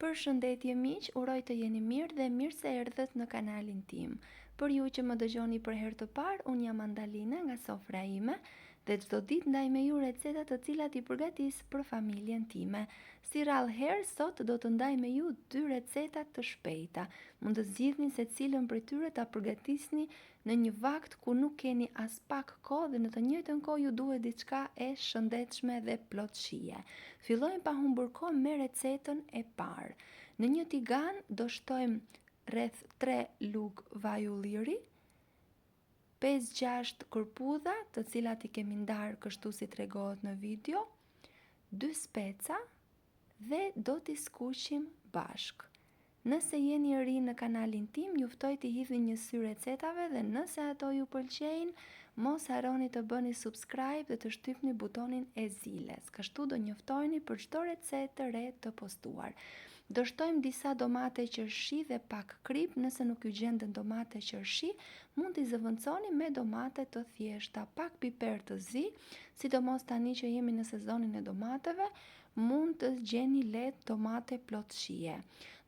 Përshëndetje miq, uroj të jeni mirë dhe mirë se erdhët në kanalin tim. Për ju që më dëgjoni për herë të parë, unë jam Andalina nga sofra ime dhe çdo ditë ndaj me ju receta të cilat i përgatis për familjen time. Si rrallë herë, sot do të ndaj me ju 2 receta të shpejta. Mund të zgjidhni se cilën prej tyre ta përgatisni në një vakt ku nuk keni as pak kohë dhe në të njëjtën kohë ju duhet diçka e shëndetshme dhe plot shije. Fillojmë pa humbur kohë me recetën e parë. Në një tigan do shtojmë rreth 3 lugë vaj ulliri, 5-6 kërpudha, të cilat i kemi ndarë kështu si tregohet në video, 2 speca dhe do t'i skuqim bashk. Nëse jeni ri në kanalin tim, juftoj t'i hidhni një sy recetave dhe nëse ato ju pëlqejnë, mos harroni të bëni subscribe dhe të shtypni butonin e ziles. Kështu do njoftoheni për çdo recetë të re të postuar. Do shtojmë disa domate qershi dhe pak krip. Nëse nuk ju gjenden domate qershi, mund t'i zëvendësoni me domate të thjeshta, pak piper të zi, sidomos tani që jemi në sezonin e domateve, mund të gjeni lehtë domate plot shije.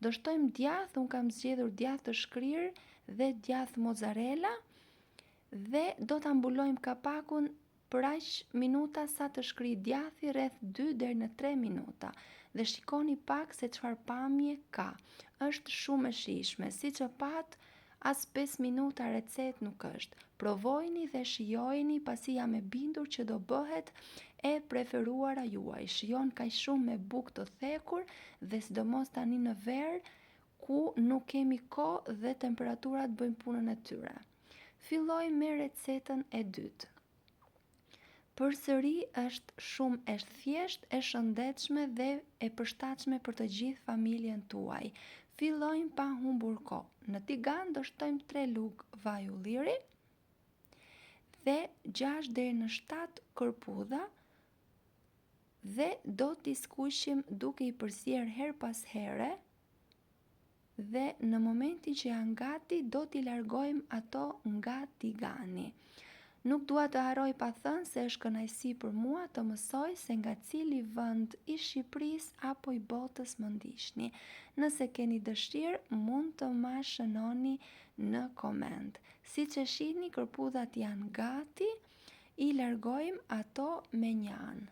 Do shtojmë djath, unë kam zgjedhur djath të shkrirë dhe djath mozzarella dhe do ta mbulojmë kapakun për aq minuta sa të shkrijë djathi, rreth 2 deri në 3 minuta. Dhe shikoni pak se çfarë pamje ka. Është shumë e shijshme, siç e pat, as 5 minuta recetë nuk është. Provojini dhe shijojini, pasi jam e bindur që do bëhet e preferuara juaj. Shijon kaq shumë me bukë të thekur dhe sidomos tani në verë ku nuk kemi kohë dhe temperaturat bëjnë punën e tyre. Filloj me recetën e dytë. Përsëri është shumë e thjeshtë, e shëndetshme dhe e përshtatshme për të gjithë familjen tuaj. Fillojmë pa humbur kohë. Në tigan do shtojmë 3 lugë vaj ulliri dhe 6 deri në 7 kërpudha dhe do t'i skuqim duke i përsierë her pas here dhe në momentin që janë gati do t'i largojmë ato nga tigani. Nuk dua të harroj pa thënë se është kënaqësi për mua të mësoj se nga cili vend i Shqipërisë apo i botës më ndiqni. Nëse keni dëshirë, mund të ma shënoni në koment. Siç e shihni, kërpudhat janë gati, i largojmë ato me një anë.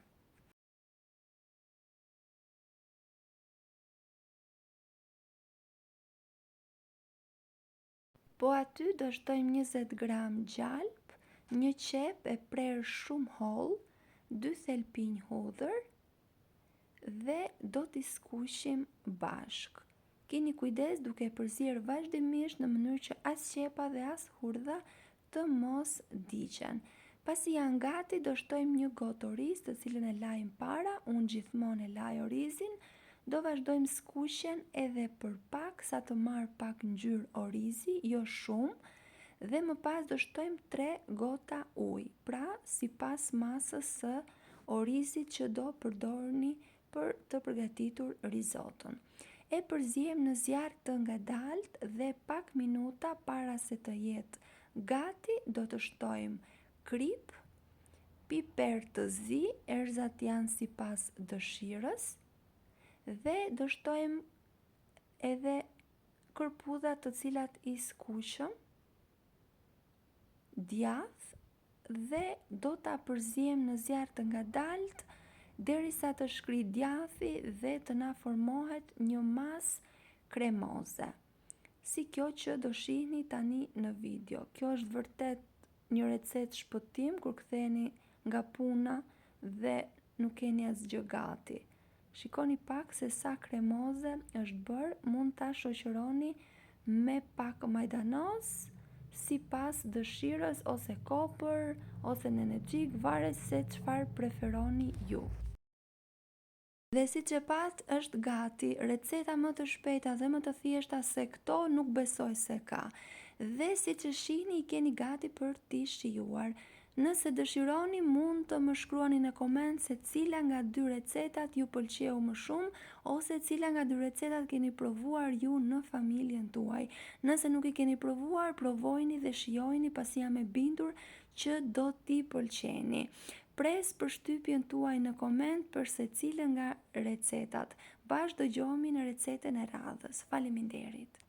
Po aty do shtojmë 20 gram gjalp, një qep e prerë shumë holl, 2 thelpinj hudhër dhe do t'i skuqim bashk. Keni kujdes duke përzierë vazhdimisht në mënyrë që as qepa dhe as hudhra të mos diqen. Pasi janë gati, do shtojmë një gotë oriz, të cilën e lajm para, unë gjithmonë e laj orizin. Do vazhdojmë skuqjen edhe për pak sa të marrë pak ngjyrë orizi, jo shumë, dhe më pas do shtojmë 3 gota ujë, pra sipas masës së orizit që do përdorni për të përgatitur rizoton. E përziejmë në zjarr të ngadalt dhe pak minuta para se të jetë gati do të shtojmë krip, piper të zi, erëzat janë sipas dëshirës, dhe do shtojmë edhe kërpudha të cilat i skuqëm, djath, dhe do ta përziejmë në zjarr të ngadalt derisa të shkrijë djathi dhe të na formohet një masë kremoze. Si kjo që do shihni tani në video. Kjo është vërtet një recetë shpëtim kur ktheheni nga puna dhe nuk keni asgjë gati. Shikoni pak se sa kremoze është bërë, mund ta shoqëroni me pak majdanoz, sipas dëshirës, ose kopër, ose nenegjik, varet se çfarë preferoni ju. Dhe siç e pat, është gati, receta më të shpejta dhe më të thjeshta se këto nuk besoj se ka. Dhe siç e shihni, i keni gati për t'i shijuar. Nëse dëshironi, mund të më shkruani në koment se cila nga 2 recetat ju pëlqeu më shumë ose cila nga 2 recetat keni provuar ju në familjen tuaj. Nëse nuk i keni provuar, provojini dhe shijojini, pasi jam e bindur që do t'i pëlqeni. Pres përshtypjen tuaj në koment për secilën nga recetat. Bashkë dëgjohemi në recetën e radhës. Faleminderit!